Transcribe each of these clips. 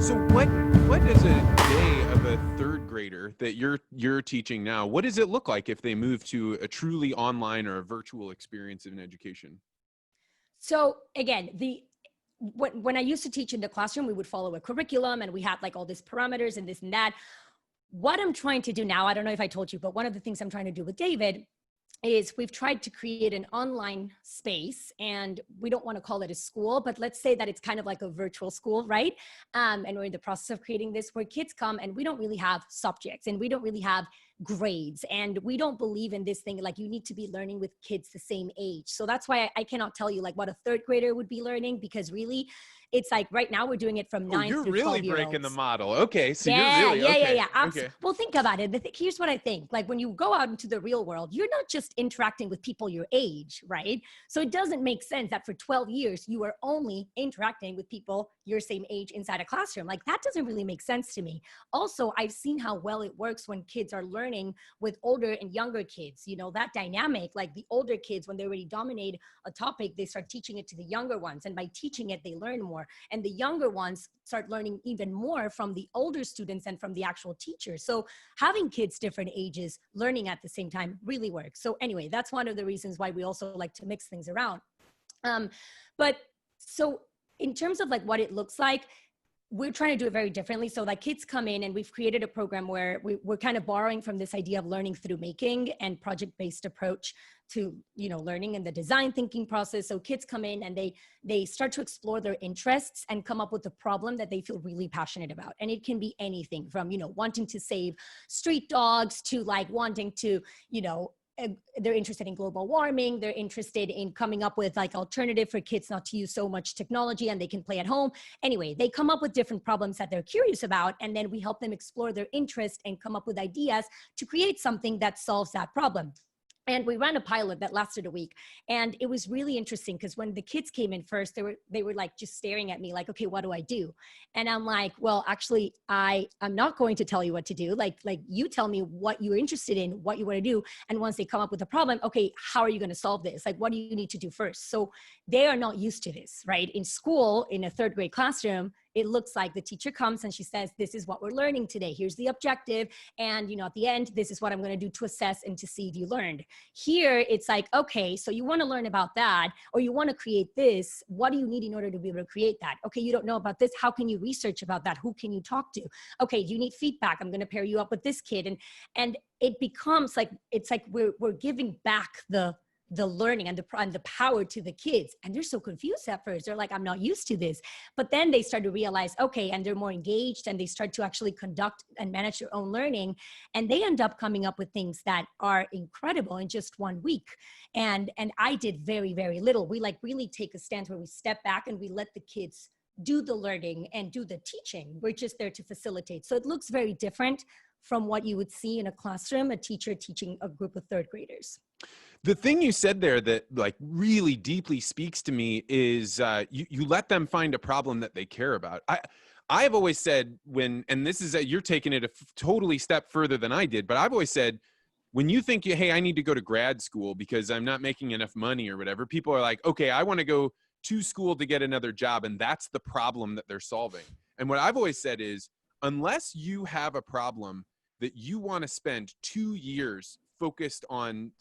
So what is a day of a third grader that you're teaching now? What does it look like if they move to a truly online or a virtual experience in education? So again, when I used to teach in the classroom, we would follow a curriculum and we had like all these parameters and this and that. What I'm trying to do now, I don't know if I told you, but one of the things I'm trying to do with David is we've tried to create an online space, and we don't want to call it a school, but let's say that it's kind of like a virtual school, right? And we're in the process of creating this where kids come and we don't really have subjects and we don't really have grades, and we don't believe in this thing like you need to be learning with kids the same age. So that's why I cannot tell you like what a third grader would be learning, because really it's like right now we're doing it from 9 You're through really 12 year breaking the olds. model. Okay, so Yeah, you're really okay. Okay. Well, think about it. Here's what I think. Like when you go out into the real world, you're not just interacting with people your age, right? So it doesn't make sense that for 12 years, you are only interacting with people your same age inside a classroom. Like that doesn't really make sense to me. Also, I've seen how well it works when kids are learning with older and younger kids. You know, that dynamic, like the older kids, when they already dominate a topic, they start teaching it to the younger ones. And by teaching it, they learn more. And the younger ones start learning even more from the older students and from the actual teachers. So having kids different ages learning at the same time really works. So anyway, that's one of the reasons why we also like to mix things around. But so in terms of like what it looks like, we're trying to do it very differently. So like kids come in and we've created a program where we're kind of borrowing from this idea of learning through making and project-based approach to, you know, learning and the design thinking process. So kids come in and they start to explore their interests and come up with a problem that they feel really passionate about. And it can be anything from, you know, wanting to save street dogs to like wanting to, you know, they're interested in global warming. They're interested in coming up with like alternative for kids not to use so much technology and they can play at home. Anyway, they come up with different problems that they're curious about. And then we help them explore their interest and come up with ideas to create something that solves that problem. And we ran a pilot that lasted a week. And it was really interesting because when the kids came in first, they were like just staring at me like, okay, what do I do? And I'm like, well, actually, I'm not going to tell you what to do. Like you tell me what you're interested in, what you want to do. And once they come up with a problem, okay, how are you going to solve this? Like, what do you need to do first? So they are not used to this, right? In school, in a third grade classroom, it looks like the teacher comes and she says, this is what we're learning today. Here's the objective. And, you know, at the end, this is what I'm going to do to assess and to see if you learned. Here, it's like, okay, so you want to learn about that, or you want to create this. What do you need in order to be able to create that? Okay, you don't know about this. How can you research about that? Who can you talk to? Okay, you need feedback. I'm going to pair you up with this kid. And it becomes like, it's like we're giving back the learning and the power to the kids. And they're so confused at first. They're like, I'm not used to this. But then they start to realize, okay, and they're more engaged and they start to actually conduct and manage their own learning. And they end up coming up with things that are incredible in just 1 week. And I did very, very little. We like really take a stance where we step back and we let the kids do the learning and do the teaching. We're just there to facilitate. So it looks very different from what you would see in a classroom, a teacher teaching a group of third graders. The thing you said there that like really deeply speaks to me is you let them find a problem that they care about. I've always said and this is you're taking it a totally step further than I did, but I've always said when you think, hey, I need to go to grad school because I'm not making enough money or whatever, people are like, okay, I want to go to school to get another job. And that's the problem that they're solving. And what I've always said is, unless you have a problem that you want to spend 2 years focused on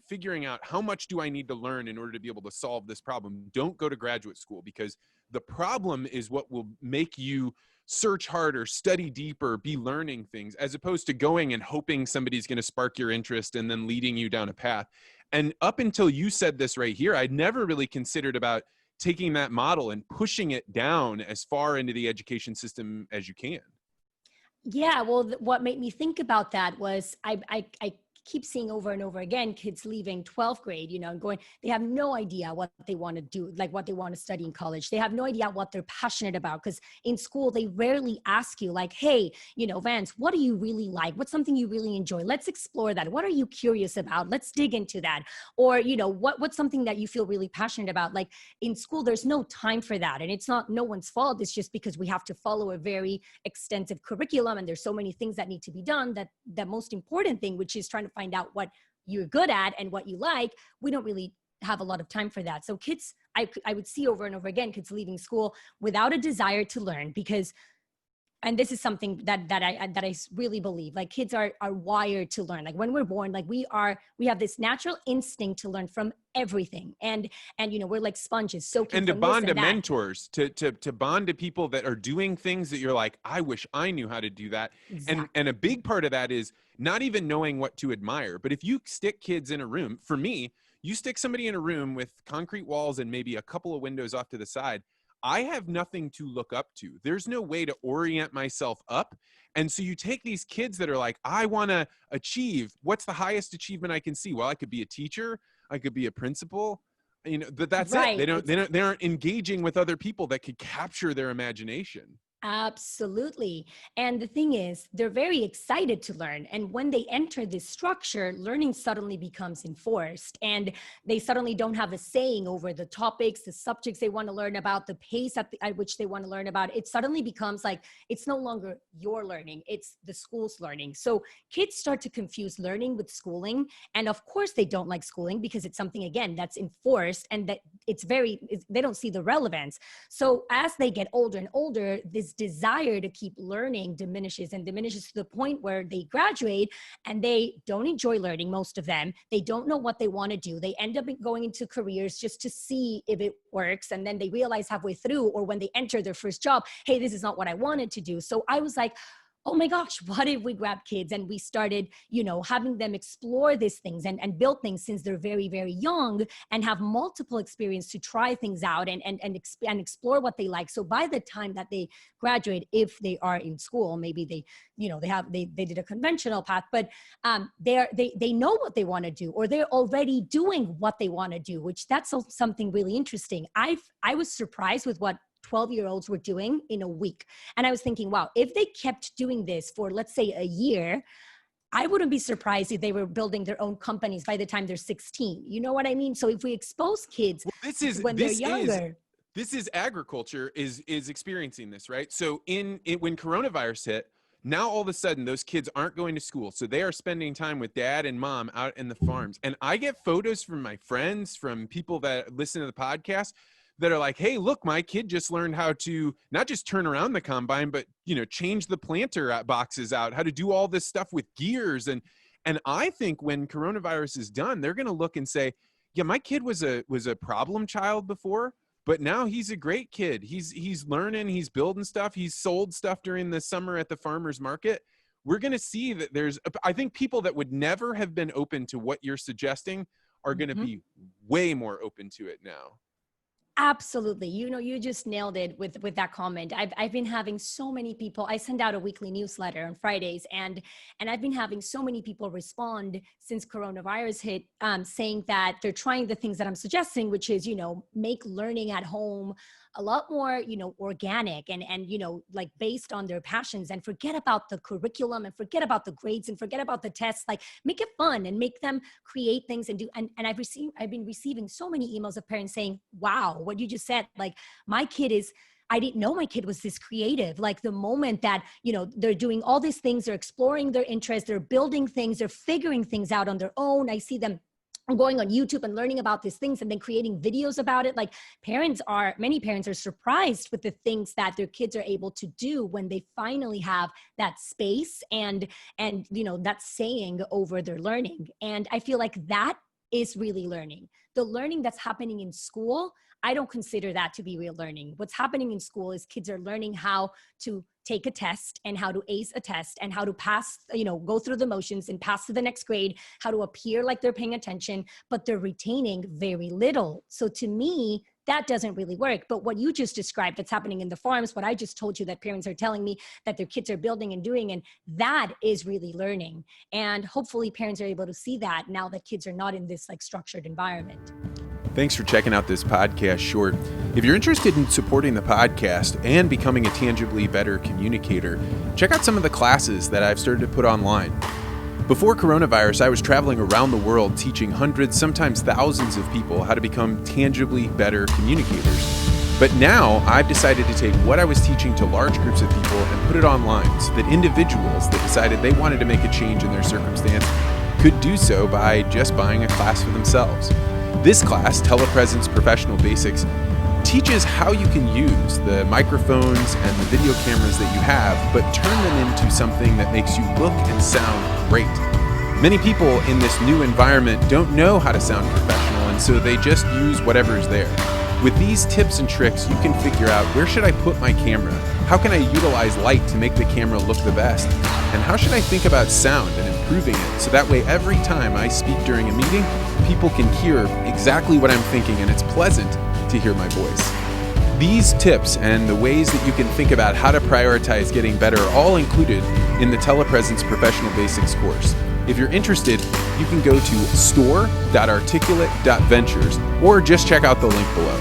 figuring out how much do I need to learn in order to be able to solve this problem, don't go to graduate school, because the problem is what will make you search harder, study deeper, be learning things, as opposed to going and hoping somebody's going to spark your interest and then leading you down a path. And up until you said this right here, I'd never really considered about taking that model and pushing it down as far into the education system as you can. Yeah, well, what made me think about that was I keep seeing over and over again, kids leaving 12th grade, you know, and going, they have no idea what they want to do, like what they want to study in college. They have no idea what they're passionate about, because in school, they rarely ask you like, hey, you know, Vance, what do you really like? What's something you really enjoy? Let's explore that. What are you curious about? Let's dig into that. Or, you know, what's something that you feel really passionate about? Like in school, there's no time for that. And it's not no one's fault. It's just because we have to follow a very extensive curriculum. And there's so many things that need to be done that the most important thing, which is trying to find out what you're good at and what you like, we don't really have a lot of time for that. So kids, I would see over and over again, kids leaving school without a desire to learn, because and this is something that I really believe, like kids are wired to learn. Like when we're born, like we have this natural instinct to learn from everything. And we're like sponges soaking and to from this bond to and that. mentors, to bond to people that are doing things that you're like, I wish I knew how to do that. Exactly. And a big part of that is not even knowing what to admire. But if you stick kids in a room, for me, you stick somebody in a room with concrete walls and maybe a couple of windows off to the side, I have nothing to look up to. There's no way to orient myself up. And so you take these kids that are like, I want to achieve, what's the highest achievement I can see? Well, I could be a teacher, I could be a principal, but that's Right. it. They aren't engaging with other people that could capture their imagination. Absolutely. And the thing is, they're very excited to learn. And when they enter this structure, learning suddenly becomes enforced. And they suddenly don't have a saying over the topics, the subjects they want to learn about, the pace at which they want to learn about. It suddenly becomes like, it's no longer your learning, it's the school's learning. So kids start to confuse learning with schooling. And of course, they don't like schooling because it's something, again, that's enforced and that they don't see the relevance. So as they get older and older, this desire to keep learning diminishes to the point where they graduate and they don't enjoy learning. Most of them, they don't know what they want to do. They end up going into careers just to see if it works. And then they realize halfway through, or when they enter their first job, hey, this is not what I wanted to do. So I was like, oh my gosh, what if we grab kids and we started, having them explore these things and build things since they're very, very young and have multiple experience to try things out and explore what they like. So by the time that they graduate, if they are in school, maybe they did a conventional path, but they know what they want to do, or they're already doing what they want to do, which that's something really interesting. I was surprised with what 12-year-olds were doing in a week. And I was thinking, wow, if they kept doing this for, let's say, a year, I wouldn't be surprised if they were building their own companies by the time they're 16. You know what I mean? So if we expose kids when they're younger. This is agriculture is experiencing this, right? So when coronavirus hit, now all of a sudden those kids aren't going to school. So they are spending time with dad and mom out in the farms. And I get photos from my friends, from people that listen to the podcast, that are like, hey, look, my kid just learned how to not just turn around the combine, but, change the planter boxes out, how to do all this stuff with gears. And I think when coronavirus is done, they're going to look and say, yeah, my kid was a problem child before, but now he's a great kid. He's learning, he's building stuff. He's sold stuff during the summer at the farmer's market. We're going to see that I think people that would never have been open to what you're suggesting are going to be way more open to it now. Absolutely. You just nailed it with that comment. I've been having so many people, I send out a weekly newsletter on Fridays, and I've been having so many people respond since coronavirus hit, saying that they're trying the things that I'm suggesting, which is, make learning at home a lot more, organic and like based on their passions, and forget about the curriculum and forget about the grades and forget about the tests, like make it fun and make them create things and do. And I've been receiving so many emails of parents saying, wow, what you just said, like I didn't know my kid was this creative. Like the moment that, they're doing all these things, they're exploring their interests, they're building things, they're figuring things out on their own. I see them going on YouTube and learning about these things and then creating videos about it. Like many parents are surprised with the things that their kids are able to do when they finally have that space and that saying over their learning. And I feel like that is really learning. The learning that's happening in school, I don't consider that to be real learning. What's happening in school is kids are learning how to take a test and how to ace a test and how to pass, go through the motions and pass to the next grade, how to appear like they're paying attention, but they're retaining very little. So to me, that doesn't really work. But what you just described that's happening in the farms, what I just told you that parents are telling me that their kids are building and doing, and that is really learning. And hopefully parents are able to see that now that kids are not in this like structured environment. Thanks for checking out this podcast short. If you're interested in supporting the podcast and becoming a tangibly better communicator, check out some of the classes that I've started to put online. Before coronavirus, I was traveling around the world teaching hundreds, sometimes thousands of people how to become tangibly better communicators. But now I've decided to take what I was teaching to large groups of people and put it online so that individuals that decided they wanted to make a change in their circumstance could do so by just buying a class for themselves. This class, Telepresence Professional Basics, teaches how you can use the microphones and the video cameras that you have, but turn them into something that makes you look and sound great. Many people in this new environment don't know how to sound professional, and so they just use whatever's there. With these tips and tricks, you can figure out, where should I put my camera? How can I utilize light to make the camera look the best? And how should I think about sound and improving it, so that way every time I speak during a meeting, people can hear exactly what I'm thinking and it's pleasant to hear my voice. These tips and the ways that you can think about how to prioritize getting better are all included in the Telepresence Professional Basics course. If you're interested, you can go to store.articulate.ventures or just check out the link below.